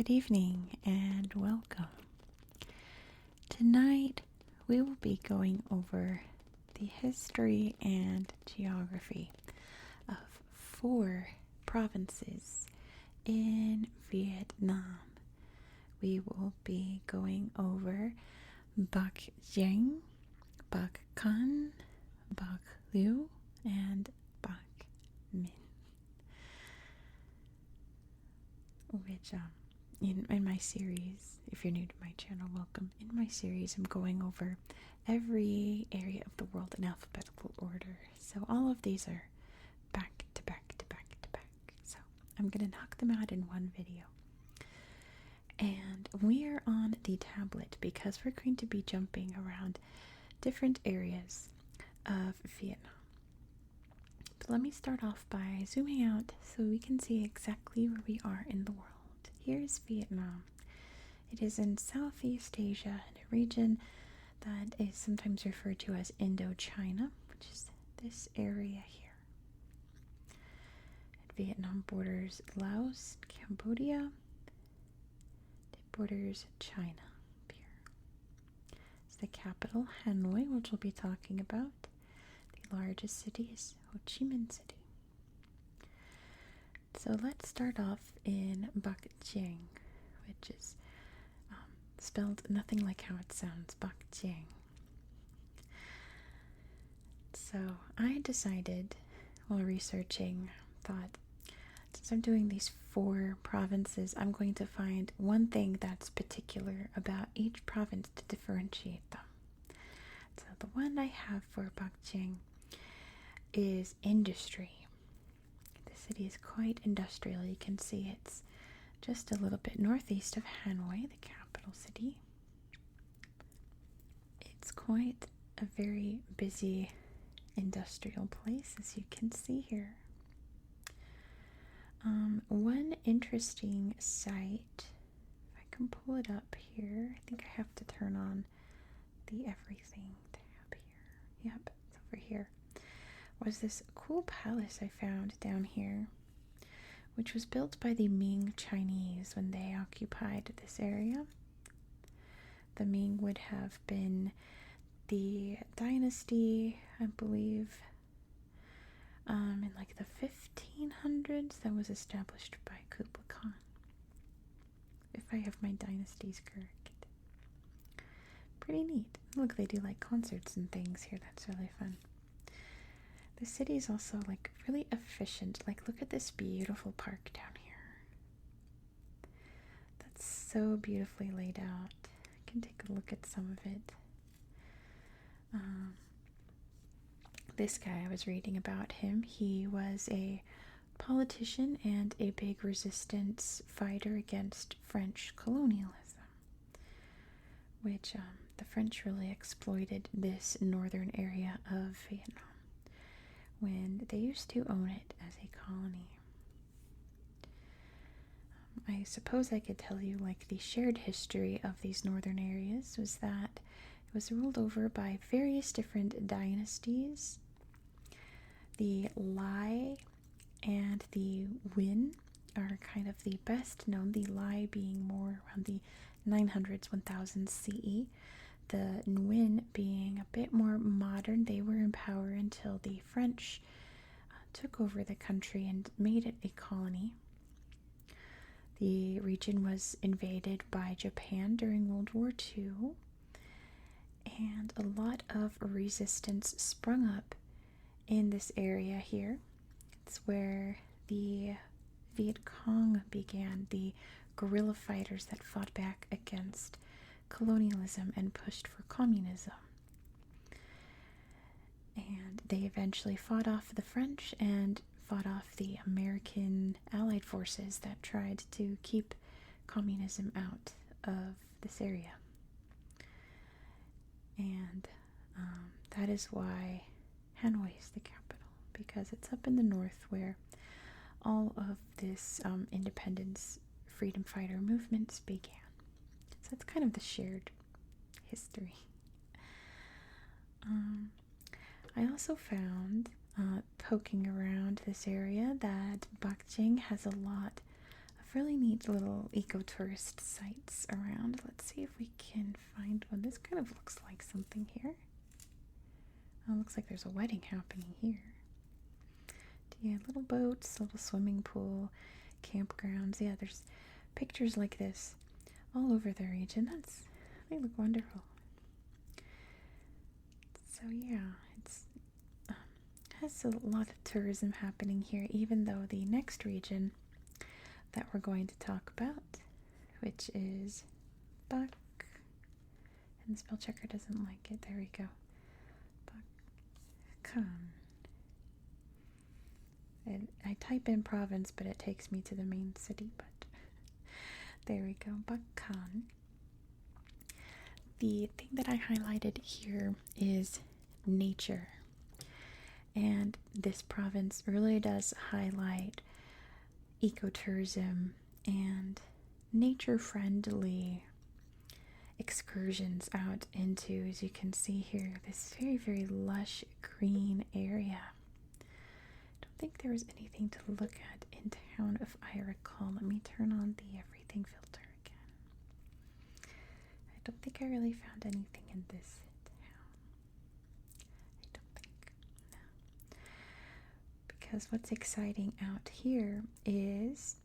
Good evening and welcome. Tonight we will be going over the history and geography of 4 provinces in Vietnam. We will be going over Bac Giang, Bac Can, Bac Liêu, and Bac Minh. Which, in my series, if you're new to my channel, welcome. In my series, I'm going over every area of the world in alphabetical order. So all of these are back to back to back to back. So I'm going to knock them out in one video. And we are on the tablet because we're going to be jumping around different areas of Vietnam. But let me start off by zooming out so we can see exactly where we are in the world. Here's Vietnam. It is in Southeast Asia, in a region that is sometimes referred to as Indochina, which is this area here. And Vietnam borders Laos, Cambodia. It borders China up here. It's the capital, Hanoi, which we'll be talking about. The largest city is Ho Chi Minh City. So let's start off in Bac Giang, which is spelled nothing like how it sounds, Bac Giang. So I decided while researching, thought, since I'm doing these 4 provinces, I'm going to find one thing that's particular about each province to differentiate them. So the one I have for Bac Giang is industry. The city is quite industrial. You can see it's just a little bit northeast of Hanoi, the capital city. It's quite a very busy industrial place, as you can see here. One interesting site, if I can pull it up here, I think I have to turn on the everything tab here. Yep, it's over here. Was this cool palace I found down here, which was built by the Ming Chinese when they occupied this area. The Ming would have been the dynasty, I believe, in like the 1500s that was established by Kublai Khan, if I have my dynasties correct. Pretty neat. Look, they do like concerts and things here. That's really fun. The city is also like really efficient. Like, look at this beautiful park down here. That's so beautifully laid out. I can take a look at some of it. This guy, I was reading about him. He was a politician and a big resistance fighter against French colonialism, which the French really exploited this northern area of Vietnam when they used to own it as a colony. I suppose I could tell you, like, the shared history of these northern areas was that it was ruled over by various different dynasties. The Lai and the Nguyen are kind of the best known, the Lai being more around the 900s, 1000s CE. The Nguyen being a bit more modern. They were in power until the French took over the country and made it a colony. The region was invaded by Japan during World War II, and a lot of resistance sprung up in this area here. It's where the Viet Cong began, the guerrilla fighters that fought back against colonialism and pushed for communism. And they eventually fought off the French and fought off the American Allied forces that tried to keep communism out of this area. And that is why Hanoi is the capital, because it's up in the north where all of this independence freedom fighter movements began. So it's kind of the shared history. I also found, poking around this area, that Bac Giang has a lot of really neat little eco-tourist sites around. Let's see if we can find one. This kind of looks like something here. Oh, looks like there's a wedding happening here. Yeah, little boats, little swimming pool, campgrounds. Yeah, there's pictures like this all over the region. They look wonderful. So yeah, it's has a lot of tourism happening here, even though the next region that we're going to talk about, which is Bak, and the spell checker doesn't like it. There we go. Bakkan. And I type in province, but it takes me to the main city. But there we go, Bakkan. The thing that I highlighted here is nature. And this province really does highlight ecotourism and nature-friendly excursions out into, as you can see here, this very, very lush green area. I don't think there was anything to look at in town if I recall. Let me turn on the everything filter again. I don't think I really found anything in this town. I don't think. No. Because what's exciting out here is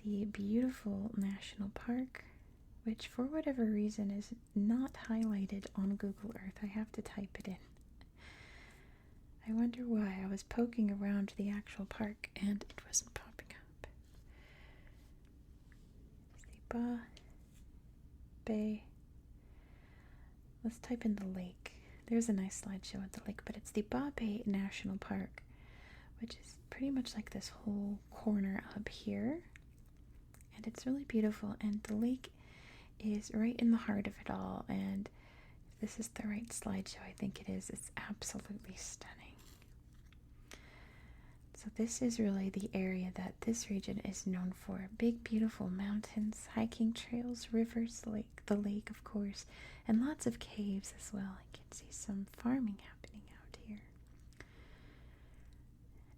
the beautiful national park, which for whatever reason is not highlighted on Google Earth. I have to type it in. I wonder why. I was poking around the actual park and it wasn't popping up. The Ba Bay. Let's type in the lake. There's a nice slideshow at the lake, but it's the Ba Bay National Park, which is pretty much like this whole corner up here. And it's really beautiful, and the lake is right in the heart of it all, and if this is the right slideshow, I think it is. It's absolutely stunning. So this is really the area that this region is known for. Big, beautiful mountains, hiking trails, rivers, the lake, of course, and lots of caves as well. You can see some farming happening out here.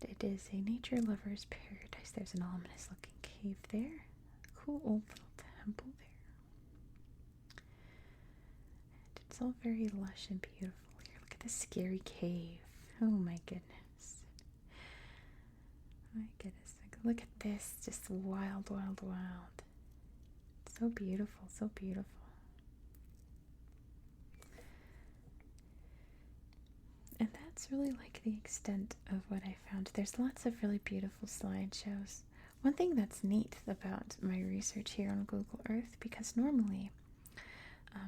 And it is a nature lover's paradise. There's an ominous looking cave there. A cool old little temple there. And it's all very lush and beautiful here. Look at this scary cave. Oh my goodness. My goodness, look at this, just wild, wild, wild. So beautiful, so beautiful. And that's really like the extent of what I found. There's lots of really beautiful slideshows. One thing that's neat about my research here on Google Earth, because normally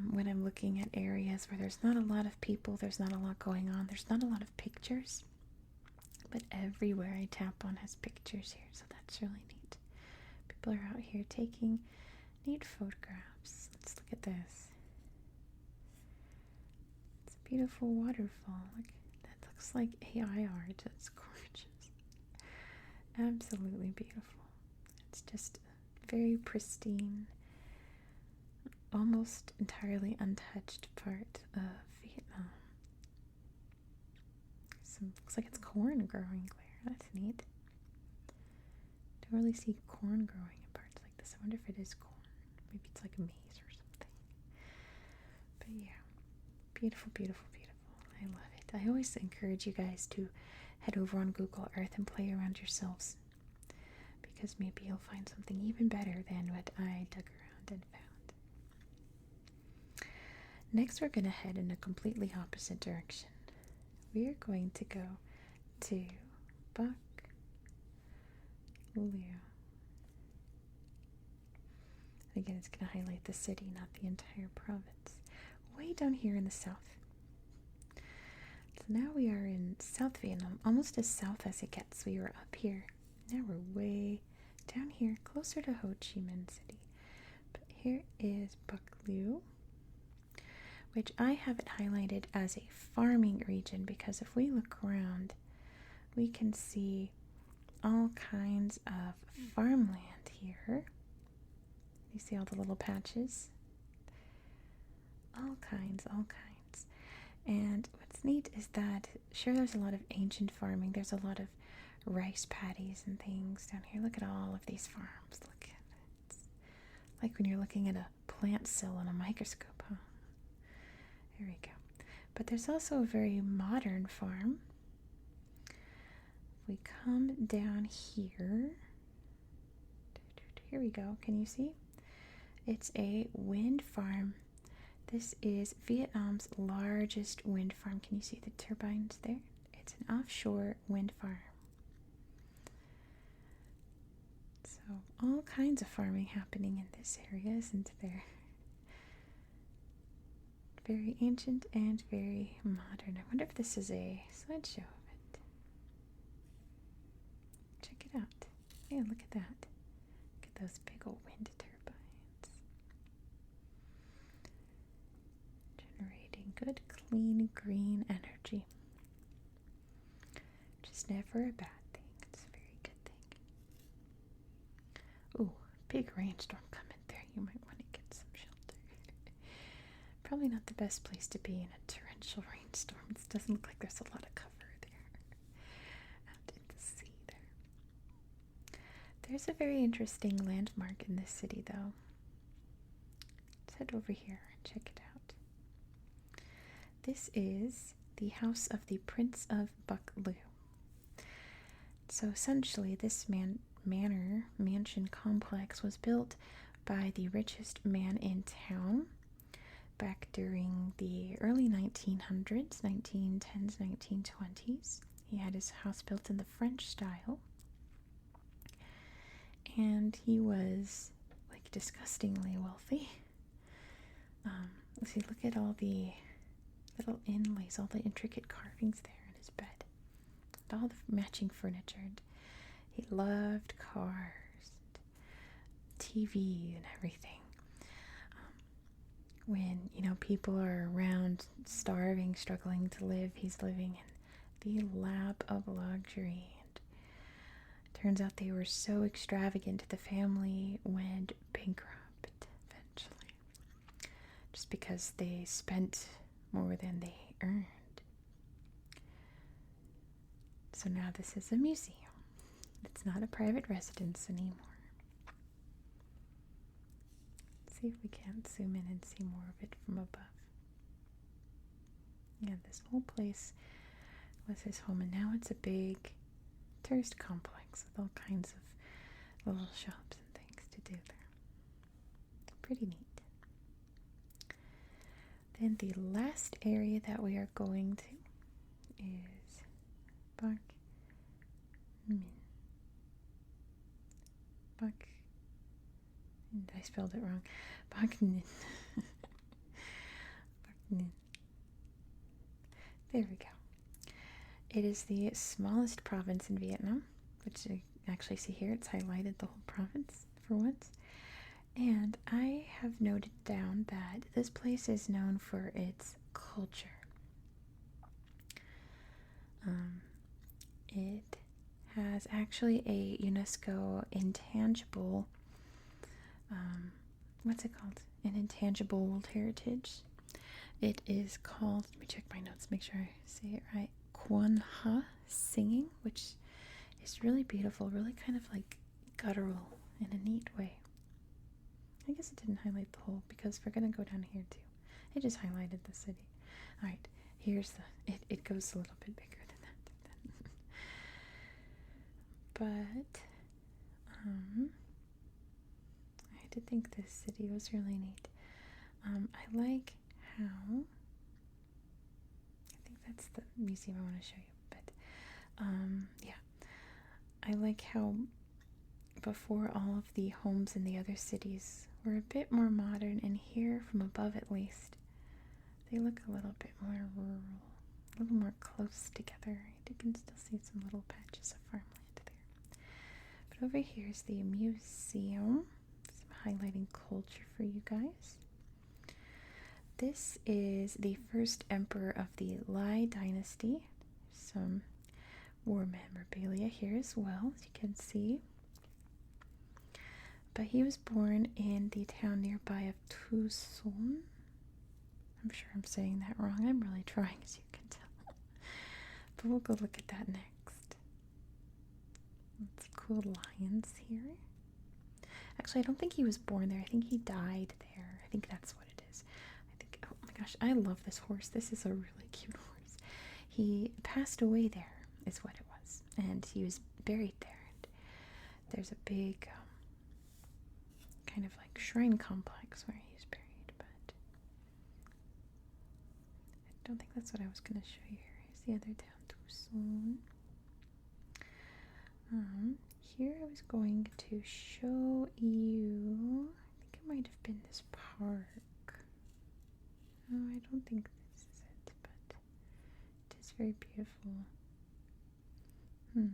when I'm looking at areas where there's not a lot of people, there's not a lot going on, there's not a lot of pictures. But everywhere I tap on has pictures here, so that's really neat. People are out here taking neat photographs. Let's look at this. It's a beautiful waterfall. Look, that looks like AI art. That's gorgeous. Absolutely beautiful. It's just very pristine, almost entirely untouched part of Vietnam. Looks like it's corn growing there. That's neat. Don't really see corn growing in parts like this. I wonder if it is corn. Maybe it's like maize or something. But yeah, beautiful, beautiful, beautiful. I love it. I always encourage you guys to head over on Google Earth and play around yourselves, because maybe you'll find something even better than what I dug around and found. Next, we're going to head in a completely opposite direction. We are going to go to Bak Liêu. Again, it's going to highlight the city, not the entire province. Way down here in the south. So now we are in South Vietnam, almost as south as it gets. We were up here. Now we're way down here, closer to Ho Chi Minh City. But here is Bak Liêu, which I have it highlighted as a farming region, because if we look around, we can see all kinds of farmland here. You see all the little patches? All kinds, all kinds. And what's neat is that, sure, there's a lot of ancient farming. There's a lot of rice paddies and things down here. Look at all of these farms. Look at Like when you're looking at a plant cell on a microscope, huh? There we go. But there's also a very modern farm. If we come down here we go. Can you see? It's a wind farm. This is Vietnam's largest wind farm. Can you see the turbines there? It's an offshore wind farm. So all kinds of farming happening in this area, isn't there? Very ancient and very modern. I wonder if this is a slideshow of it. Check it out. Yeah, look at that. Look at those big old wind turbines. Generating good, clean, green energy. Which is never a bad thing. It's a very good thing. Ooh, big rainstorm coming there. You might want to get some shelter. Probably not the best place to be in a torrential rainstorm. It doesn't look like there's a lot of cover there. Out in the sea there. There's a very interesting landmark in this city, though. Let's head over here and check it out. This is the house of the Prince of Liêu. So essentially, this mansion complex was built by the richest man in town back during the early 1900s, 1910s, 1920s. He had his house built in the French style. And he was, like, disgustingly wealthy. See, look at all the little inlays, all the intricate carvings there in his bed. And all the matching furniture. And he loved cars, TV, and everything. When, people are around starving, struggling to live, he's living in the lap of luxury. And it turns out they were so extravagant, the family went bankrupt eventually. Just because they spent more than they earned. So now this is a museum. It's not a private residence anymore. See if we can't zoom in and see more of it from above. Yeah, this whole place was his home, and now it's a big tourist complex with all kinds of little shops and things to do there. Pretty neat. Then the last area that we are going to is Bak Min. I spelled it wrong. Bak Ninh. Bak Ninh. There we go. It is the smallest province in Vietnam, which you actually see here. It's highlighted the whole province for once. And I have noted down that this place is known for its culture. It has actually a UNESCO intangible, what's it called? An intangible world heritage. It is called, let me check my notes, make sure I say it right, Quan Ha singing, which is really beautiful, really kind of like guttural in a neat way. I guess it didn't highlight the whole because we're going to go down here too. It just highlighted the city. Alright, here's it goes a little bit bigger than that. But, I did think this city was really neat. I like how, I think that's the museum I want to show you, but, yeah. I like how before all of the homes in the other cities were a bit more modern, and here, from above at least, they look a little bit more rural, a little more close together. You can still see some little patches of farmland there. But over here is the museum. Some highlighting culture for you guys. This is the first emperor of the Lai dynasty. Some war memorabilia here as well, as you can see. But he was born in the town nearby of Tu Son. I'm sure I'm saying that wrong. I'm really trying, as you can tell. But we'll go look at that next. Some cool lions here. Actually, I don't think he was born there. I think he died there. I think that's what it is. I think, oh my gosh, I love this horse. This is a really cute horse. He passed away there, is what it was. And he was buried there. And there's a big kind of like shrine complex where he's buried, but I don't think that's what I was going to show you here. Here's the other town, Tucson. Here I was going to show you, I think it might have been this park. No, I don't think this is it, but it is very beautiful. Very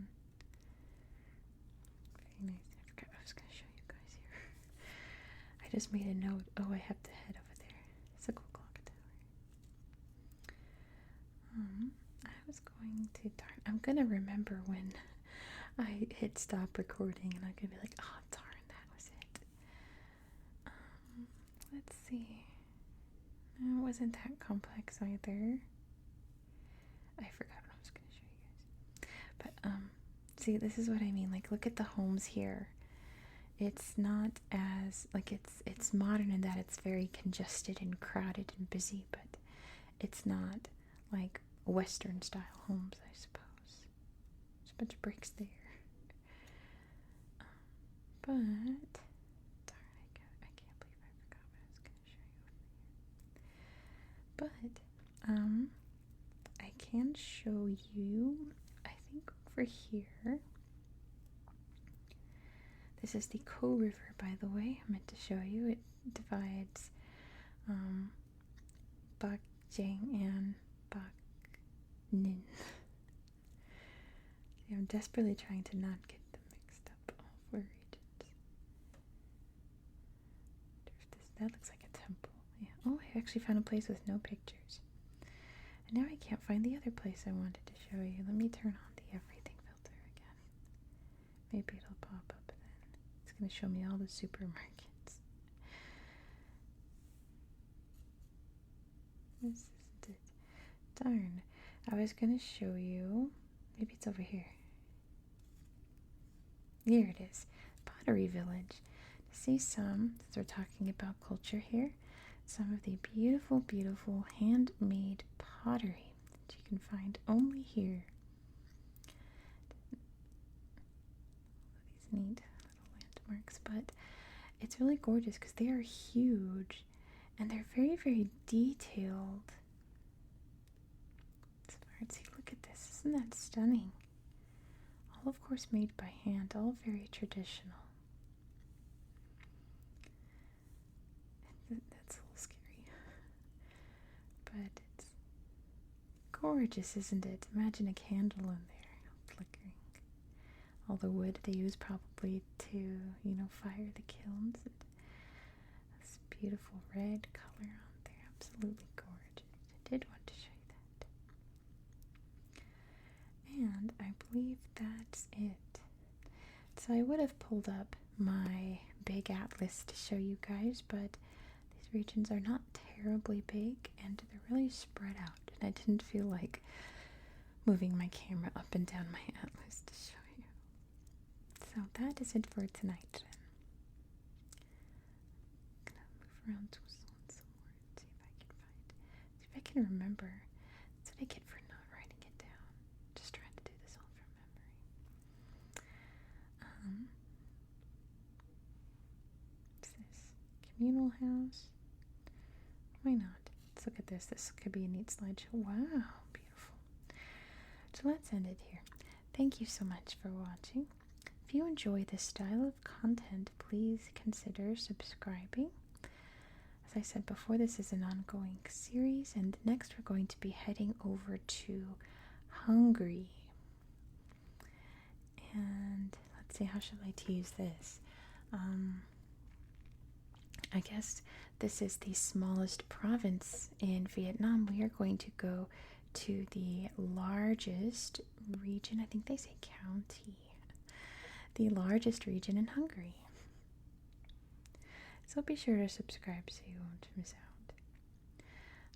nice. I forgot I was going to show you guys here. I just made a note. Oh, I have to head over there. It's a cool clock tower. I was going to, darn, I'm going to remember when I hit stop recording and I'm going to be like, oh darn, that was it. Let's see. No, it wasn't that complex either. I forgot what I was going to show you guys. But, see, this is what I mean. Like, look at the homes here. It's not as, like, it's modern in that it's very congested and crowded and busy, but it's not like Western style homes, I suppose. There's a bunch of bricks there. But, darn, I can't believe I forgot what I was going to show you over here. But, I can show you, I think over here, this is the Co River, by the way, I meant to show you. It divides, Bak, Giang, and Bak, Ninh. I'm desperately trying to not get them mixed up, all four regions. That looks like a temple. Yeah. Oh, I actually found a place with no pictures. And now I can't find the other place I wanted to show you. Let me turn on the everything filter again. Maybe it'll pop up then. It's going to show me all the supermarkets. This isn't it. Darn. I was going to show you. Maybe it's over here. Here it is. Pottery Village. See some, since we're talking about culture here, some of the beautiful, beautiful handmade pottery that you can find only here. These neat little landmarks, but it's really gorgeous because they are huge and they're very, very detailed. See, look at this. Isn't that stunning? All, of course, made by hand, all very traditional. That's a little scary. But it's gorgeous, isn't it? Imagine a candle in there, flickering. All the wood they use probably to, fire the kilns. This beautiful red color on there. Absolutely gorgeous. I did want to show you that. And I believe that's it. So I would have pulled up my big atlas to show you guys, but these regions are not terribly big and they're really spread out. And I didn't feel like moving my camera up and down my atlas to show you. So that is it for tonight then. I'm gonna move around to some more and see if I can remember. That's what I get for not writing it down. Just trying to do this all from memory. What's this? Communal house? Why not? Let's look at this. This could be a neat slideshow. Wow, beautiful. So let's end it here. Thank you so much for watching. If you enjoy this style of content, please consider subscribing. As I said before, this is an ongoing series, and next we're going to be heading over to Hungary. And let's see, how should I tease this? I guess this is the smallest province in Vietnam. We are going to go to the largest region, I think they say county, the largest region in Hungary. So be sure to subscribe so you won't miss out.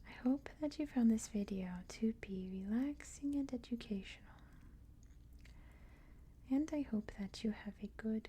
I hope that you found this video to be relaxing and educational. And I hope that you have a good